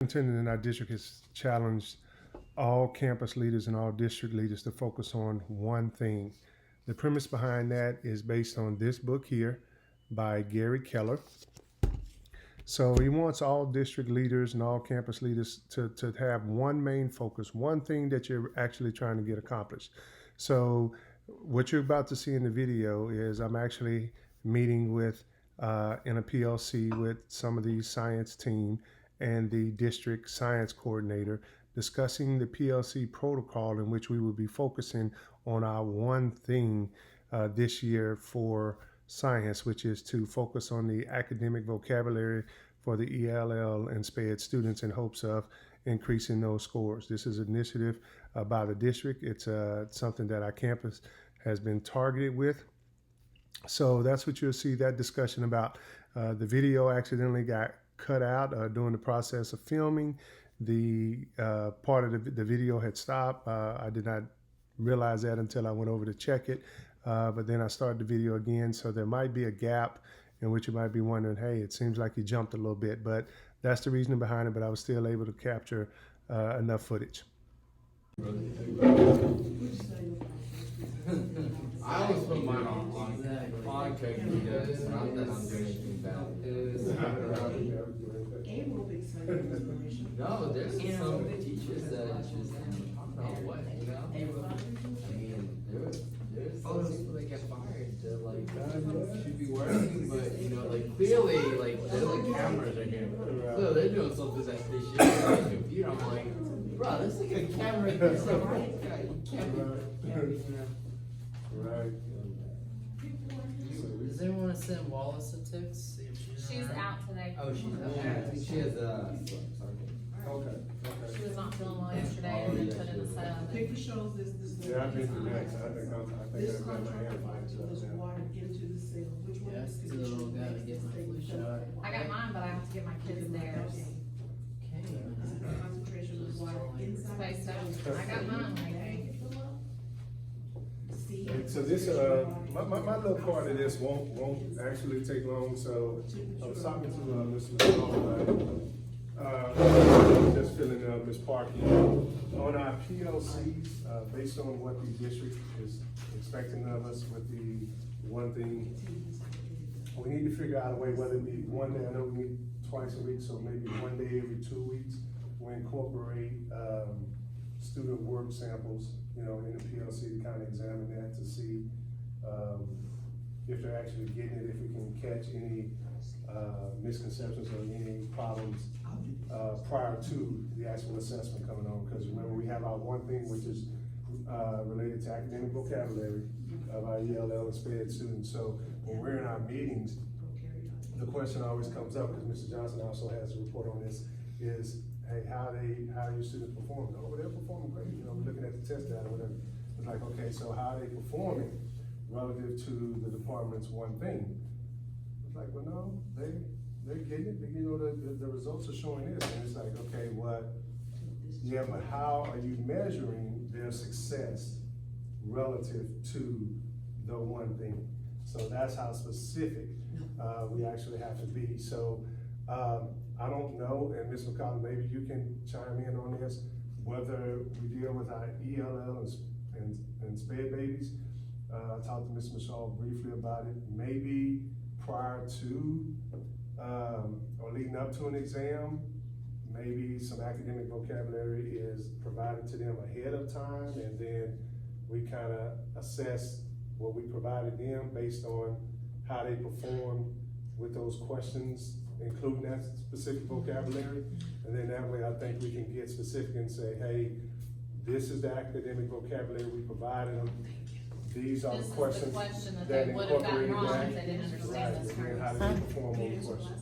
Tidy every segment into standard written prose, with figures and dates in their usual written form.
superintendent in our district has challenged all campus leaders and all district leaders to focus on one thing. The premise behind that is based on this book here by Gary Keller. So he wants all district leaders and all campus leaders to have one main focus, one thing that you're actually trying to get accomplished. So what you're about to see in the video is I'm actually meeting with in a PLC with some of the science team and the district science coordinator discussing the PLC protocol in which we will be focusing on our one thing this year for science, which is to focus on the academic vocabulary for the ELL and SPED students in hopes of increasing those scores. This is an initiative by the district. It's something that our campus has been targeted with. So that's what you'll see that discussion about. The video accidentally got cut out during the process of filming. The part of the video had stopped. I did not realize that until I went over to check it. But then I started the video again. So there might be a gap in which you might be wondering, hey, it seems like you jumped a little bit. But that's the reasoning behind it. But I was still able to capture enough footage. I always put mine on podcast because not that I'm doing anything bad. No, there's some teachers that just not what, you know? I mean, there's some people that get fired that like should be working, but you know, like clearly, like there's like cameras right here. So they're doing something that they shouldn't be on the computer. I'm like, bro, there's like a camera here, so right? You can't be. Right. Does anyone want to send Wallace a text? See if She's out today. Oh, she's out. I think she has Okay. She was not feeling well yesterday and then put in a sub. Picture shows this. Yeah, I've been through that. So I think This I've got my contract hand applies to this water into the cell. Which one Yeah, is it? still gotta get my flu shot. I got mine, but I have to get my kids theirs. Okay. Concentration of water inside. Space Station. I got mine, like, So this, my little part of this won't actually take long. So I was talking to Ms. McCall, just filling up Ms. Parkey on our PLCs, based on what the district is expecting of us with the one thing. We need to figure out a way, whether it be one day, I know we meet twice a week, so maybe one day every 2 weeks, we incorporate student work samples, you know, in the PLC to kind of examine that to see if they're actually getting it, if we can catch any misconceptions or any problems prior to the actual assessment coming on. Because remember, we have our one thing, which is related to academic vocabulary of our ELL and SPED students. So when we're in our meetings, the question always comes up, because Mr. Johnson also has a report on this, is, hey, how are your students performing? Oh, they're performing great. You know, we're looking at the test data, whatever. It's like, okay, so how are they performing relative to the department's one thing? It's like, well, no, they're getting it. You know, the results are showing this, and it's like, okay, what? Yeah, but how are you measuring their success relative to the one thing? So that's how specific we actually have to be. So I don't know, and Ms. McCollum, maybe you can chime in on this, whether we deal with our ELL and SPED babies. I talked to Ms. Michelle briefly about it. Maybe prior to or leading up to an exam, maybe some academic vocabulary is provided to them ahead of time, and then we kind of assess what we provided them based on how they perform with those questions, including that specific vocabulary. And then that way I think we can get specific and say, hey, this is the academic vocabulary we provided them. These are the this is the questions question that that they would have gotten incorporate wrong that. if they didn't understand Right, this and then how term. do they perform on the questions?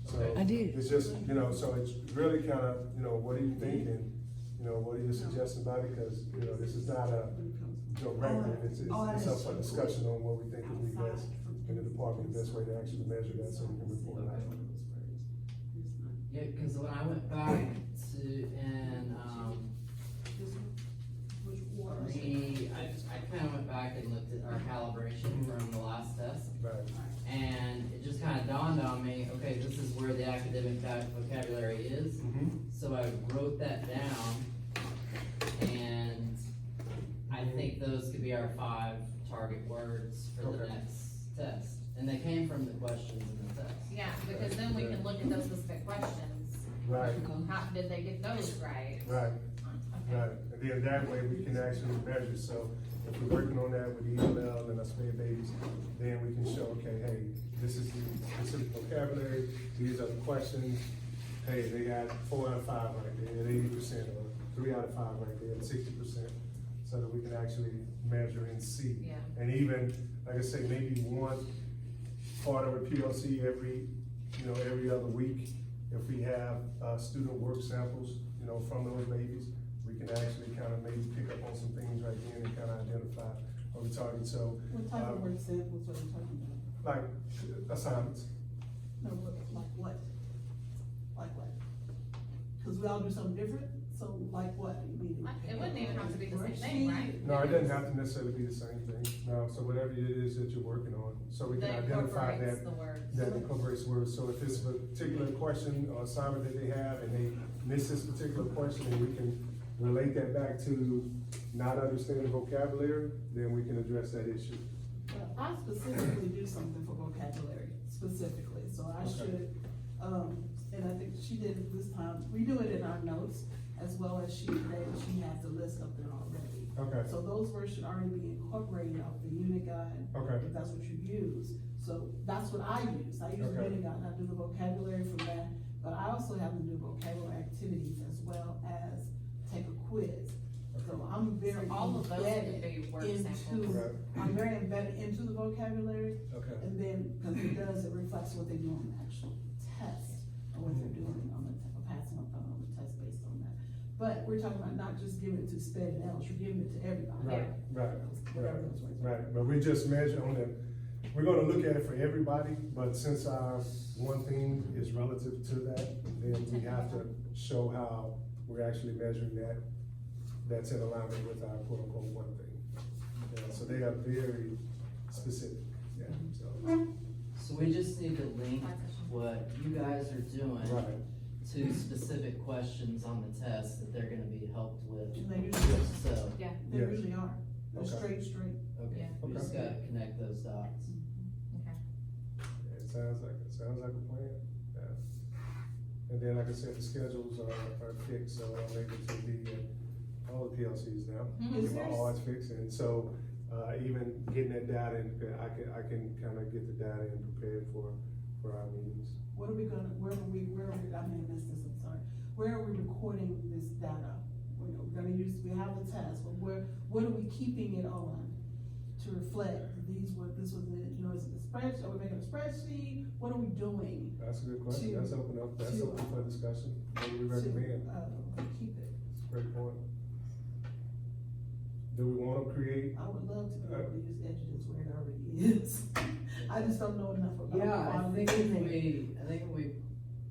So I did. it's just, you know, so it's really kind of, you know, what are you thinking? You know, what are you suggesting about it? Because, you know, this is not a directive, it's up for discussion on what we think would be best in the department, the best way to actually measure that so we can report it out. Yeah, because when I went back to and I kind of went back and looked at our calibration from the last test, Right. and it just kind of dawned on me, okay, this is where the academic vocabulary is. Mm-hmm. So or 5 target words for the Okay. next test. And they came from the questions in the test. Yeah, because then we can look at those specific questions. Right, How, did they get those right? right, Okay. right. And then that way we can actually measure, so if we're working on that with ELL and our sped babies, then we can show, okay, hey, this is the specific vocabulary, these are the questions. Hey, they got 4 out of 5 right there, at 80%, or 3 out of 5 right there, at 60%. So that we can actually measure and see. Yeah. And even, like I say, maybe one part of a PLC every other week. If we have, student work samples, from those babies, we can actually kind of maybe pick up on some things right then and kind of identify what we're targeting. So, What type of work samples are you talking about? like assignments. No, but like what? Like what? Cause we all do something different, so like what? You mean? It wouldn't even have to be the same thing, right? No, it doesn't have to necessarily be the same thing. No, so whatever it is that you're working on, so we can That identify incorporates that. the words. That incorporates words, so if it's a particular question or assignment that they have and they miss this particular question, and we can relate that back to not understanding vocabulary, then we can address that issue. Well, I specifically do something for vocabulary, specifically, so I Okay. should, and I think she did it this time, we do it in our notes, as well as she has the list up there already. Okay, So those words should already be incorporated off the unit guide, okay, if that's what you use. So that's what I use the Okay. unit guide, I do the vocabulary from that, but I also have to do vocabulary activities as well as take a quiz. So I'm very So all of those could embedded be word into, samples. Right. I'm very embedded into the vocabulary, okay, and then, cause it reflects what they do on the actual test, and what they're doing on the, passing up on the test based on that. But we're talking about not just giving it to sped and Ls, you're giving it to everybody. right, right, Whatever those words are. right, but we just measure on the, we're gonna look at it for everybody, but since our one thing is relative to that, then we have to show how we're actually measuring that, that's in alignment with our quote unquote one thing. Yeah, so they are very specific, yeah, so, So we just need to link what you guys are doing right, to specific questions on the test that they're gonna be helped with. And they usually, So, Yeah, they Yes. usually are, they're Okay. straight. okay, Yeah. we just Okay. gotta connect those dots. okay. Yeah, it sounds like a plan, yeah. And then, like I said, the schedules are fixed, so I'm able to be at all the PLCs now. Mhm. Is My there- all is fixed, and so, even getting that data in, I can kind of get the data in prepared for our meetings. What are we gonna, where are we, I may have missed this, I'm sorry. Where are we recording this data? We're gonna use, we have the test, but what are we keeping it on to reflect this was the, is it the spreadsheet, are we making a spreadsheet? What are we doing That's a good question, To- that's to- open for discussion, what do we to, recommend? keep it? It's a great point. Do we wanna create, I would love to be able to use Edge's where it already is. I just don't know enough about. Yeah, I think quality.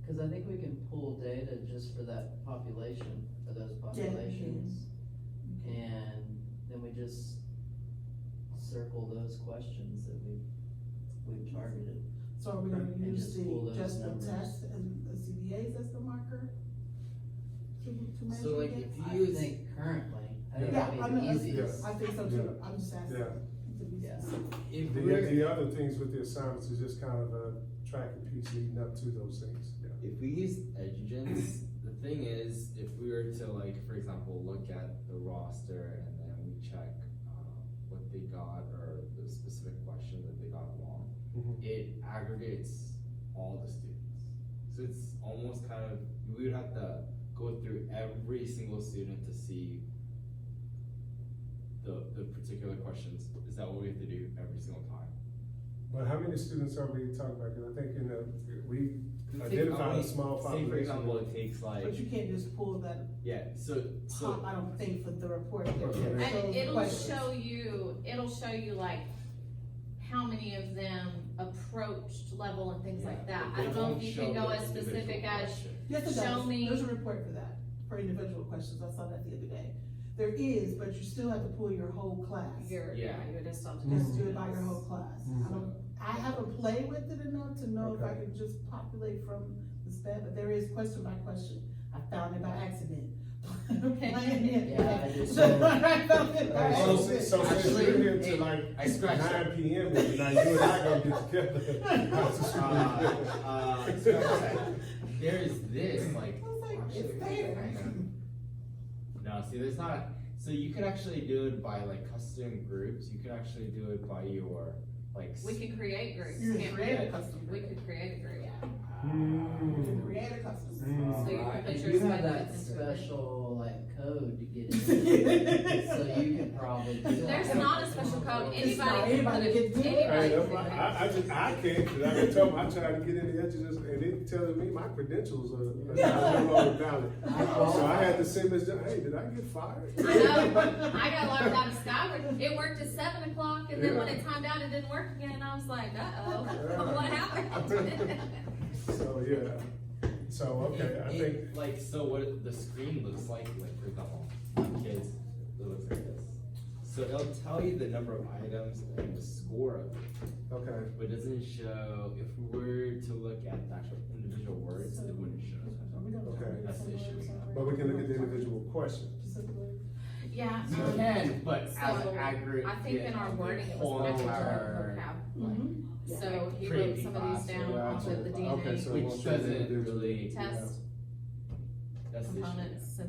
cause I think we can pull data just for that population, for those Yeah, we can. populations. Okay. And then we just circle those questions that we've targeted. So are we gonna And use just pull those just the numbers. test and the CBAs as the marker? To measure So, like, against? if I you use- think currently, I think Yeah, that'd I be know, the easiest. I think so too, Yeah. I'm just asking. yeah, To be Yeah. specific. If the we're, other things with the assignments is just kind of a tracking piece leading up to those things, yeah. if we use Edugens, the thing is, if we were to, like, for example, look at the roster and then we check, what they got or the specific question that they got wrong, Mhm. it aggregates all the students. So it's almost kind of, we would have to go through every single student to see the particular questions. Is that what we have to do every single time? But how many students are we talking about, cause I think we Take identified only- a small Say, for population. example, it takes like, But you can't just pull that yeah, so, top, I don't think, for the report. that Okay. shows And the it'll questions. show you like how many of them approached level and things like that. I don't know if you can go as specific as, Yes, it show does, me- there's a report for that, for individual questions, I saw that the other day. There is, but you still have to pull your whole class. your, Yeah. your distance. Let's do it by your whole class. Mhm. I haven't played with it enough to know if I Okay. can just populate from the sped, but there is question by question. I found it by accident. Playing it. Yeah, I did So I found it by So, accident. so since Actually, you're here till hey, like I scratched it. 9 PM, and now you and I gonna get together. Scratch that. There's this, like. I was like, actually, it's there. No, see, there's not, so you could actually do it by like custom groups, you could actually do it by your, like. We could create groups, You can can't we? create a custom We group. could create a group. You can create a custom. So you can put If your you have that segments into it. special like code to get in, so you could probably do that. There's not a special code, It's not anybody anybody can, can do it. Hey, anybody that's can why do it. I just, I can't, cause I can tell them, I tried to get in the edges, and it telling me my credentials are no longer valid. So I had to send this, hey, did I get fired? I know, I got locked out of Skyward, it worked at 7 o'clock, and then when Yeah. it timed out, it didn't work again, and I was like, uh-oh, what happened? So, yeah, so, okay, I think, Like, so what the screen looks like for example, on kids, it looks like this. So it'll tell you the number of items and the score of it, okay, but it doesn't show, if we were to look at the actual individual words, it wouldn't show. Okay. That's the issue we have. but we can look at the individual questions. Yeah, You can, but as so, an aggregate. I think in our wording, it was whole much more our- vocab, Mhm. so he Create wrote some of these down Yeah, off of the okay, so DNA it won't Which show the doesn't individual. really, test, that's the components, issue.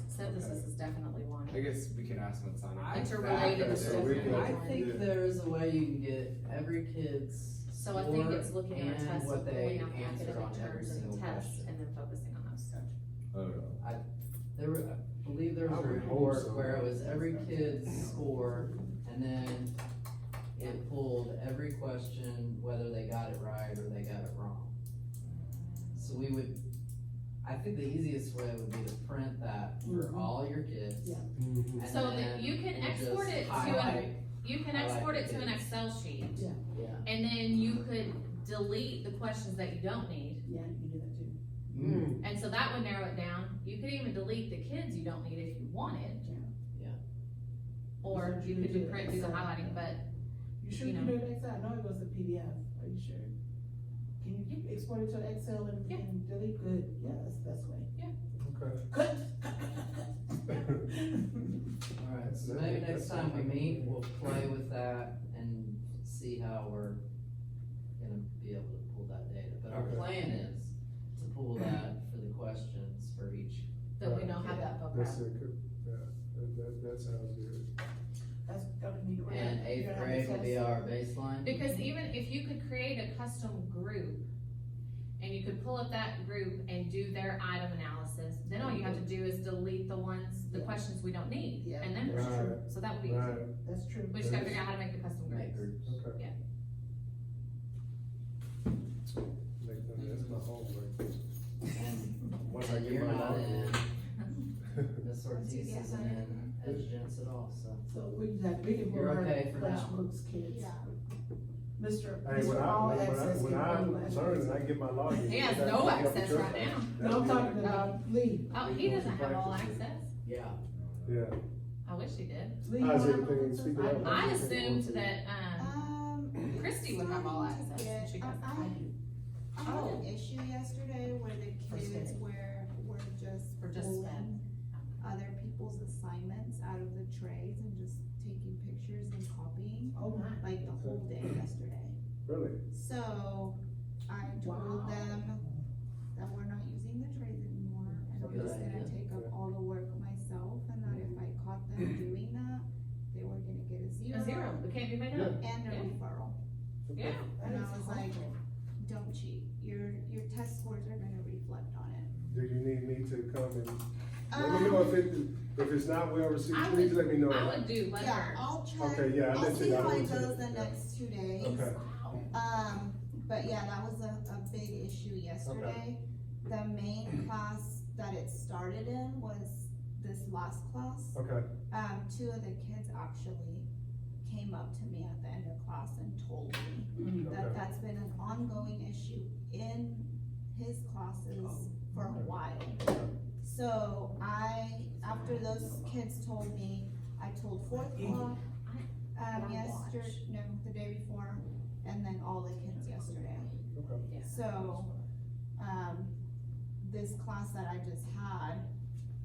synthesis is definitely one. I guess we can ask when Sonic. Interrelated back, is So we definitely can- I one. think Yeah. there's a way you can get every kid's So I think score it's looking at a and test what of they pulling out the answered on academic every terms and single tests, question. and then focusing on those. Oh, There were, I believe there was I a would hope report so. where it was every kid's score, and then it pulled every question, whether they got it right or they got it wrong. So we would, I think the easiest way would be to print that for Mhm. all your kids. Yeah. Mhm. and So that then you can we'll just export it to highlight- You can I like export the it to an kids. Excel sheet, Yeah, Yeah. and then you could delete the questions that you don't need. yeah, you can do that too. Mm. And so that would narrow it down. You could even delete the kids you don't need if you wanted. Yeah. Or you could do print, do the highlighting, but You sure You you know. can do it Excel? I know it was a PDF, are you sure? Can you export it to Excel and Yeah. and delete? Good, yeah, that's the best way. Okay. Cut. Alright, so maybe next time we meet, we'll play with that and see how we're gonna be able to pull that data. But our Okay. plan is to pull that for the questions for each. that we don't have that That's vocab. it, yeah, that sounds good. That's gonna be. And eighth grade will be our baseline. Because even if you could create a custom group, and you could pull up that group and do their item analysis, then all you have to do is delete the ones, the Yeah. questions we don't need, Yeah, and then, that's true. so that would be easy. Right, That's true. We just gotta figure out how to make the custom Make groups. groups. okay. Yeah. That's my homework. And Once I and get you're my not login. in, Ms. Ortiz isn't in Edgens at all, so. So we can You're put our okay for now. FlashBooks kids. Yeah. Mr. Hey, when All I Access. learn and I get my login. He has that's no what I access put right your- now. No, I'm talking about Lee. Oh, he doesn't have all access? Yeah. Yeah. I wish he did. Lee, How's you have everything? access? Speak it up. I assumed that, Christy would have all starting to access, get- she doesn't. I had an issue yesterday where the kids Frustrating. were just For just pulling spend. other people's assignments out of the trays and just taking pictures and copying, Oh, my. like the whole day yesterday. Really? So I told Wow. them that we're not using the trays anymore, and I'm Good just gonna idea. take up all the work myself, and that if I caught them doing that, they were gonna get a zero. A zero, it can't be made up. And a Yeah. referral. Yeah. And That I is was like, awful. don't cheat, your test scores are gonna reflect on it. Do you need me to come and, let me know if it's not well received, I please would- let me know. I would do Yeah, letters. I'll check, Okay, yeah, I I'll let you see know. how it goes the next 2 days. Okay, But yeah, that was a big issue yesterday. The main class that it started in was this last class. okay, 2 of the kids actually came up to me at the end of class and told me that Okay. that's been an ongoing issue in his classes for a while. So after those kids told me, I told fourth block, the day before, and then all the kids yesterday. okay. So, this class that I just had,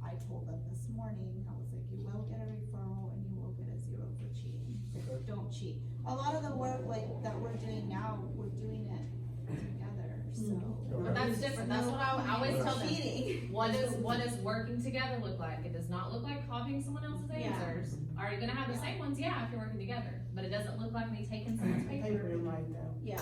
I told them this morning, I was like, you will get a referral and you will get a 0 for cheating. Okay. Don't cheat. A lot of the work like that we're doing now, we're doing it together, so. But that's different, that's what I always tell them. Cheating. What does working together look like? It does not look like copying someone else's Yeah. answers. Are you gonna have the same ones? Yeah, if you're working together, but it doesn't look like me taking someone's paper. Paper and write down. Yeah,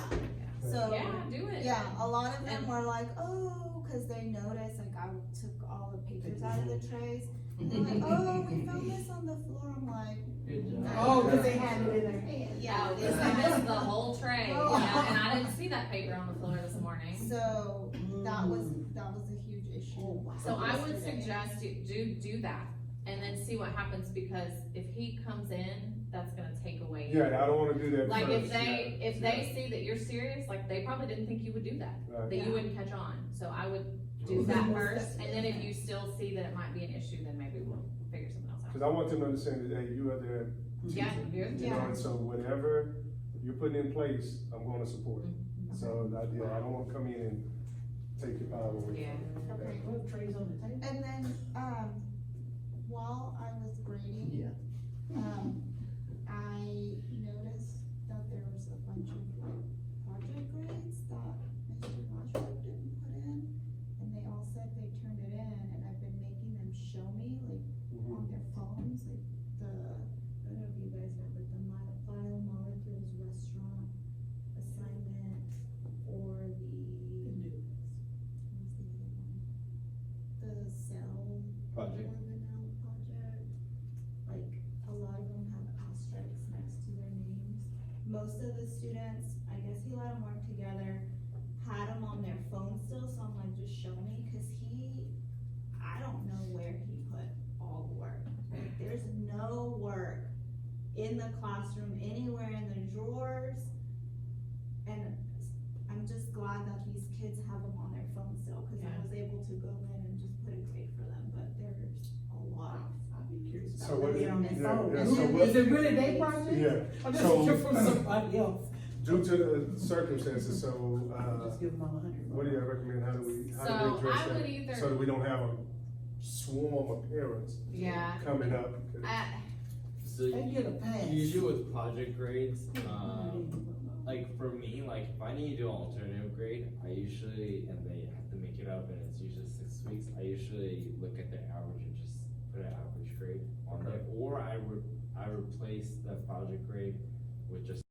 so. Yeah, do it. Yeah, a lot of them And- were like, oh, cause they noticed, like, I took all the papers out of the trays. And they're like, oh, we found this on the floor, I'm like, Good job. Oh, cause they had it in their hand. yeah. Oh, it's I missed like- the whole tray, you Oh. know, and I didn't see that paper on the floor this morning. So, that was a huge issue. So I would suggest you do that, and then see what happens, because if he comes in, that's gonna take away. Yeah, I don't wanna do that Like, first. if they see that you're serious, like, they probably didn't think you would do that, Right. that you wouldn't catch on, so I would do that first, and then if you still see that it might be an issue, then maybe we'll figure something else Cause out. I want them to understand that, hey, you are their Yeah, teacher. good. You know, and so whatever you're putting in place, I'm gonna support. So, I don't wanna come in and take your power away. Yeah. Okay, put trays on the table. And then, while I was grading, Yeah. I noticed that there was a bunch of like project grades that Mr. Washburn didn't put in. And they all said they turned it in, and I've been making them show me, like, Mhm. on their phones, like I don't know if you guys remember the biomolecules restaurant assignment, or the, what was the other one? The cell. Project. Organelle project. Like, a lot of them have asterisks next to their names. Most of the students, I guess he let them work together, had them on their phone still, so I'm like, just show me, cause I don't know where he put all the work. Like, there's no work in the classroom, anywhere in the drawers. And I'm just glad that these kids have them on their phone still, cause I Yeah. was able to go in and just put a grade for them, but there's a lot. I'd be curious So about what- what they on their yeah, phone. yeah, Is so it- what- Is it really their project? Yeah, Or this so, is just from somebody else? due to the circumstances, so, Just give them all 100. what do you recommend, how do we So address I would that? either- So that we don't have a swarm of parents Yeah, coming up. So They get a pass. usually with project grades, like for me, like if I need to do an alternative grade, I usually, and they have to make it up and it's usually 6 weeks, I usually look at their average and just put an average grade on there. Or I replace the project grade with just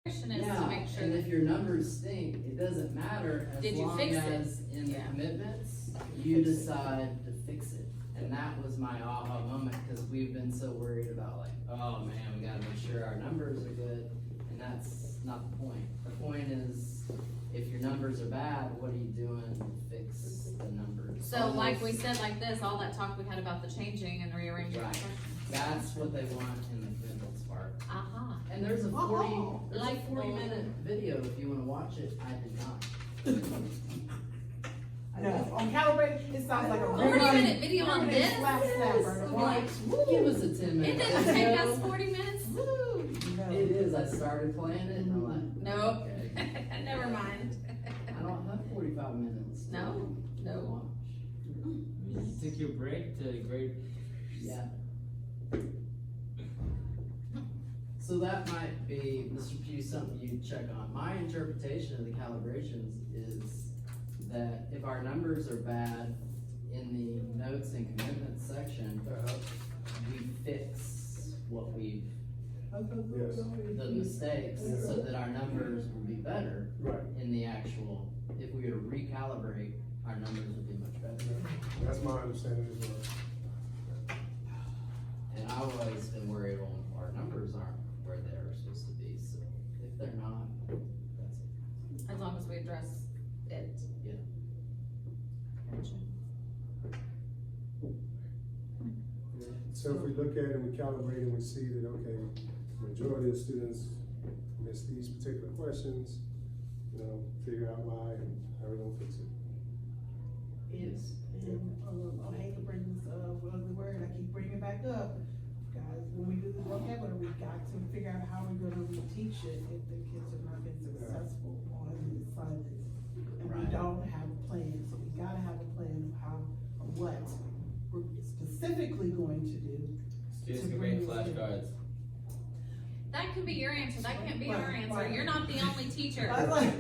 question is to Yeah, make sure and that, if your numbers stink, it doesn't matter as Did you long fix it? as in the Yeah. commitments, you decide to fix it. And that was my aha moment, cause we've been so worried about like, oh man, we gotta make sure our numbers are good, and that's not the point. The point is, if your numbers are bad, what are you doing to fix the numbers? so like we said, like this, all that talk we had about the changing and rearranging the Right. questions. That's what they want in the commitments part. Aha. And there's a Oh, like 40-minute video if you wanna watch it, I did not. No, on calibrate, it sounds like a. 40-minute video on this? Slap snapper. I'm like, give us a 10-minute It didn't take us 40 minutes? Woo. It is, I started playing it and I'm like, Nope, okay, never mind. I don't have 45 minutes. to No, no. watch. you take your break to grade. Yeah. So that might be, Mr. Pugh, something you check on. My interpretation of the calibrations is that if our numbers are bad in the notes and commitments section, we fix what we've, Yes. the mistakes, so that our numbers will be better Right, in the actual, if we were to recalibrate, our numbers would be much better. that's my understanding as well. And I've always been worried, well, our numbers aren't where they're supposed to be, so if they're not, that's As long as we address it. Yeah. Gotcha. So if we look at it and we calibrate and we see that, okay, majority of students miss these particular questions, figure out why and how we're gonna fix it. Is, and, I hate to bring this, ugly word, I keep bringing it back up. Guys, when we do the vocabulary, we got to figure out how we're gonna reteach it if the kids have not been successful on the assignments. And we flashcards. That could be your answer, that can't be our Right, answer, right. you're not the only teacher. I was like,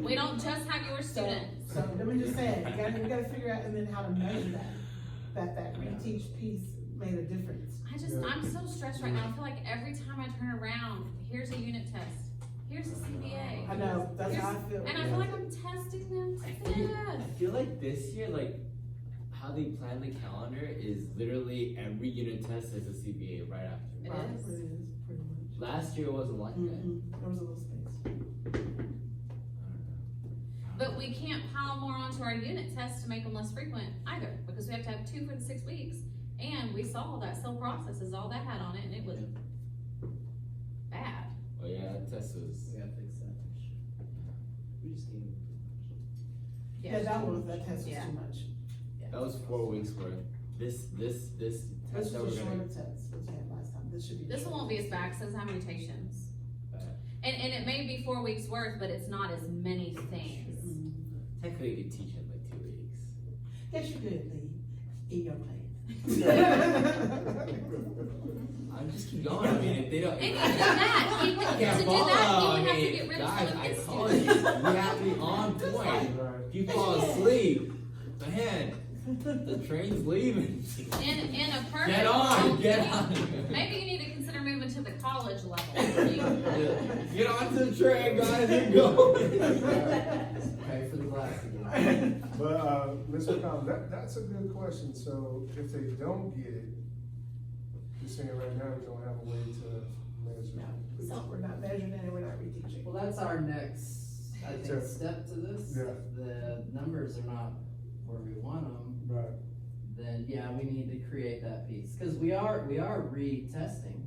We don't just have your so, students. so let me just say, we gotta figure out and then how to measure that reteach piece made a difference. I'm so stressed right now, I feel like every time I turn around, here's a unit test, here's a CBA. I know, that's how I feel. And I feel like I'm testing them to death. I feel like this year, like, how they plan the calendar is literally every unit test is a CBA right after. It Right, is. It is, pretty much. Last year it wasn't like that. There was a little space. But we can't pile more onto our unit tests to make them less frequent either, because we have to have 2 for the 6 weeks. And we saw that cell process is all that had on it, and it was bad. Oh yeah, that test was. We gotta fix that for sure. We just need. Yeah, that test was Yeah. too much. That was 4 weeks worth. This This test that was we're a gonna. shorter test, what you had last time, this should be. This one won't be as bad, 'cause it doesn't have mutations. Bad. And it may be 4 weeks worth, but it's not as many things. Technically, you could teach in like 2 weeks. Yes, you could, Lee, in your plan. I'm just keep going. I mean, if they don't. And even that, even to do that, you would have to get rid of some guys, of I his call students. you. We have to be on point. Right. If you fall asleep, man, the train's leaving. In a perfect Get on, world, get maybe- on. Maybe you need to consider moving to the college level. Get onto the train, guys. You're going. Pay for the class again. But, Mr. McCollum, that's a good question, so if they don't get it, you're saying right now we don't have a way to measure. No, we're not measuring it and we're not reteaching. Well, that's our next, I think, Sure. step to this. Yeah. The numbers are not where we want them, Right. then yeah, we need to create that piece, cause we are retesting.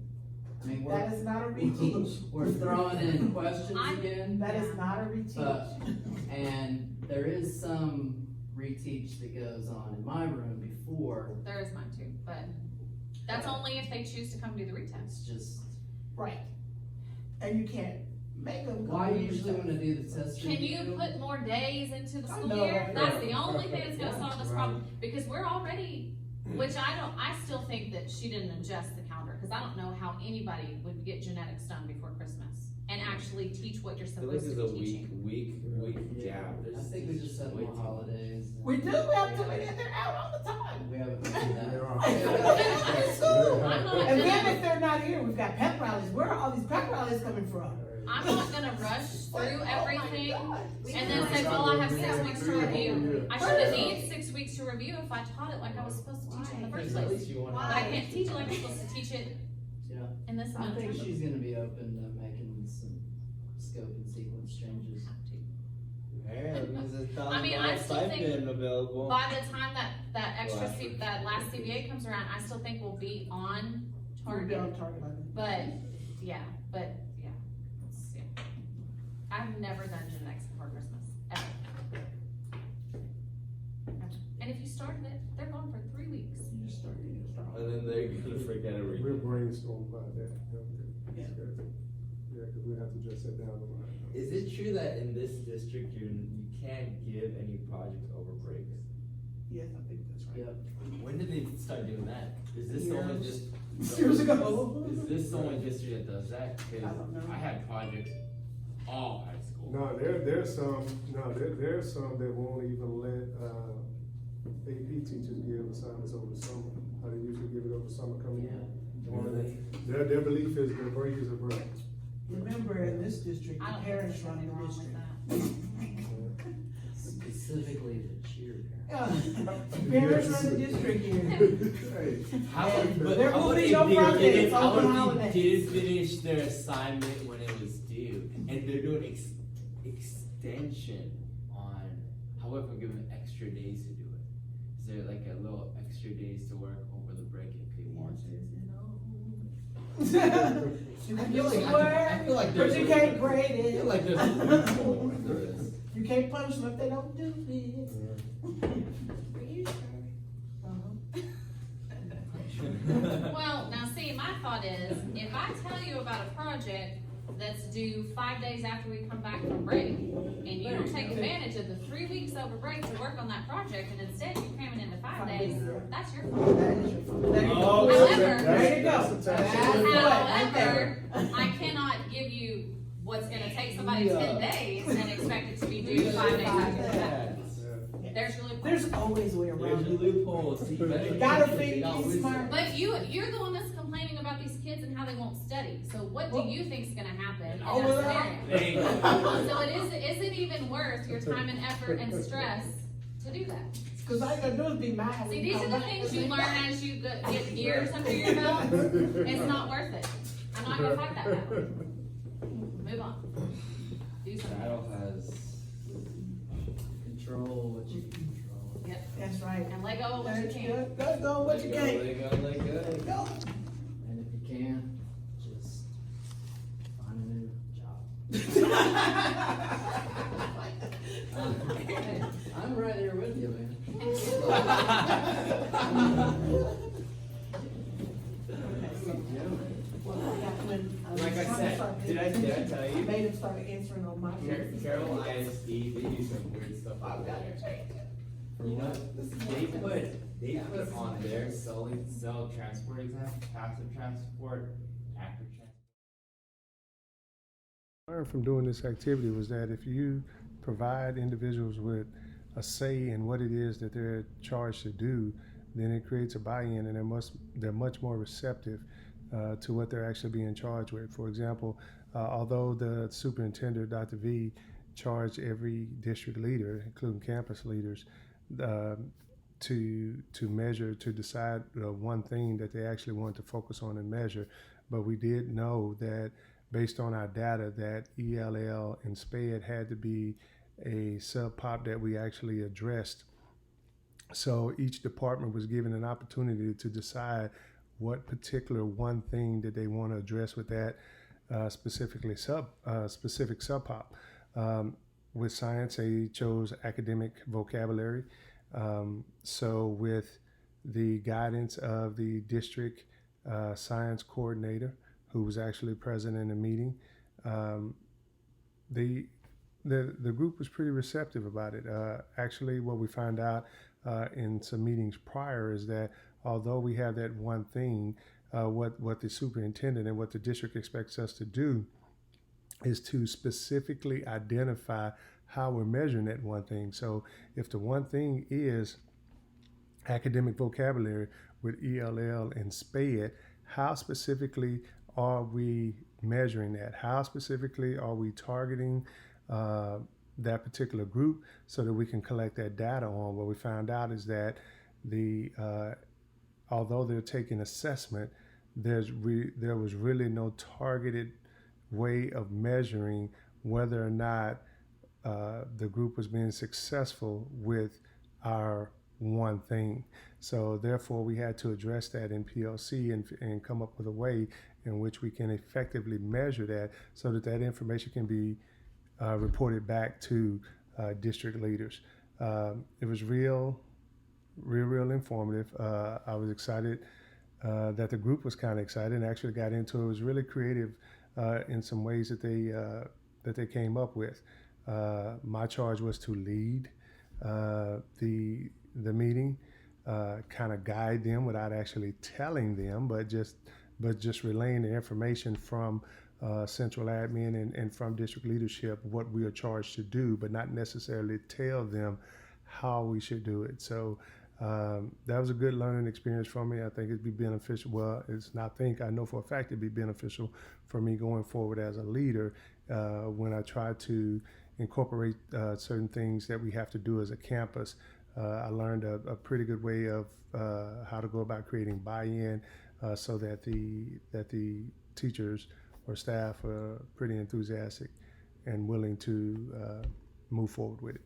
I mean, That is not a reteach, we're throwing in questions I- again. that is not a reteach. And there is some reteach that goes on in my room before, There is mine too, but that's only if they choose to come do the retest. it's just, Right. And you can't make them. well, I usually wanna do the test Can you review. put more days into the school No, year? right, That's right. the only thing that's gonna solve this Right. problem, because we're already, which I still think that she didn't adjust the calendar, cause I don't know how anybody would get genetics done before Christmas and actually teach what you're I feel like supposed there's to a be teaching. week gap. I think we just have way more too- holidays. We do have to, and they're out all the time. We haven't done that. There are. I'm not And then gonna, if they're not here, we've got pep rallies, where are all these pep rallies coming from? I'm not gonna rush through Oh my everything God. and then say, well, I have 6 weeks to review. I should've needed 6 weeks to review if I taught it like I was supposed to teach it in the first At place. least you want. But I can't teach it like I'm supposed to teach it Yeah. in this I amount of think time. she's gonna be open to making some scope and sequence changes. Hey, there's a I mean, I still think- stipend available. By the time that extra Last week. that last CBA comes around, I still think we'll be on We'll be target. on target by then. But yeah. I've never done genetics before Christmas, ever. And if you started it, they're gone for 3 weeks. You just start. And then they're gonna forget We're everything. brainstorming about that. Yeah. Yeah, cause we have to just sit down and. Is it true that in this district you can't give any projects over breaks? Yes, I think that's right. Yep. When did they start doing that? Is this the only Years. just? Years ago. Is this the only district that does that? 'Cause I don't know. I had projects all high school. No, there's some that won't even let, AP teachers give assignments over the summer. How they usually give it over summer coming in. Their belief is the break is a break. Remember, in this district, I the don't parents think run there's the anything wrong with district. that. Specifically the cheer parent. Yeah, parents run the district here. Hey, How, Yeah, but there how will about be if no they projects didn't- how over about if holidays. they didn't finish their assignment when it was due, and they're doing extension on, however, given extra days to do it? Is there like a little extra days to work over the break if they want to? You I can feel use like- the I word, feel like but there's you a- can't grade I feel it. like there's a loophole into this. You can't punish them if they don't do this. Are you sure? Well, now see, my thought is, if I tell you about a project that's due 5 days after we come back from break, and you don't take advantage of the 3 weeks over break to work on that project, and instead you cram it into 5 days, that's your fault. That is your fault. There you Oh, go. However- There you go. That's a tax. However, I cannot give you what's gonna take somebody 10 days and expect it to be due 5 days after that. There's your loophole. There's always a way There's around your it. loopholes. See, better Gotta than think, they got be wisdom. smart. But you're the one that's complaining about these kids and how they won't study. So what do you think's gonna happen in Oh, that well, scenario? Dang. So is it even worth your time and effort and stress to do that? Cause all you gotta do is be mad. See, these are the things you learn as you get years under your belt. It's not worth it. I'm not gonna fight that battle. Move on. Do something. Battle has control what you control. Yep. That's right. And let go of what you That's can. good. Go what you Let can. it go, let it Let it go. go. And if you can't, just find a new job. Hey, I'm right there with you, man. Well, I got when I was Like I trying to said, start did I tell I you? made him start answering on my. Carroll ISD, they do some weird stuff out there. You know, they put on their cell transport exam, passive transport, active transport. Learned from doing this activity was that if you provide individuals with a say in what it is that they're charged to do, then it creates a buy-in, and they're much more receptive to what they're actually being charged with. For example, although the superintendent, Dr. V, charged every district leader, including campus leaders, to measure, to decide one thing that they actually wanted to focus on and measure, but we did know that based on our data that ELL and SPED had to be a sub-pop that we actually addressed. So each department was given an opportunity to decide what particular one thing that they want to address with that specific sub-pop. With science, they chose academic vocabulary. So with the guidance of the district science coordinator, who was actually present in the meeting, the group was pretty receptive about it. Actually, what we found out in some meetings prior is that although we have that one thing, what the superintendent and what the district expects us to do is to specifically identify how we're measuring that one thing. So if the one thing is academic vocabulary with ELL and SPED, how specifically are we measuring that? How specifically are we targeting that particular group so that we can collect that data on? What we found out is that although they're taking assessment, there was really no targeted way of measuring whether or not the group was being successful with our one thing. So therefore we had to address that in PLC and come up with a way in which we can effectively measure that so that that information can be reported back to district leaders. It was real informative. I was excited that the group was kind of excited and actually got into it. It was really creative in some ways that they came up with. My charge was to lead the meeting, kind of guide them without actually telling them, but just relaying the information from central admin and from district leadership what we are charged to do, but not necessarily tell them how we should do it. So that was a good learning experience for me. I think it'd be beneficial. Well, I know for a fact it'd be beneficial for me going forward as a leader when I try to incorporate certain things that we have to do as a campus. I learned a pretty good way of how to go about creating buy-in so that the teachers or staff are pretty enthusiastic and willing to move forward with it.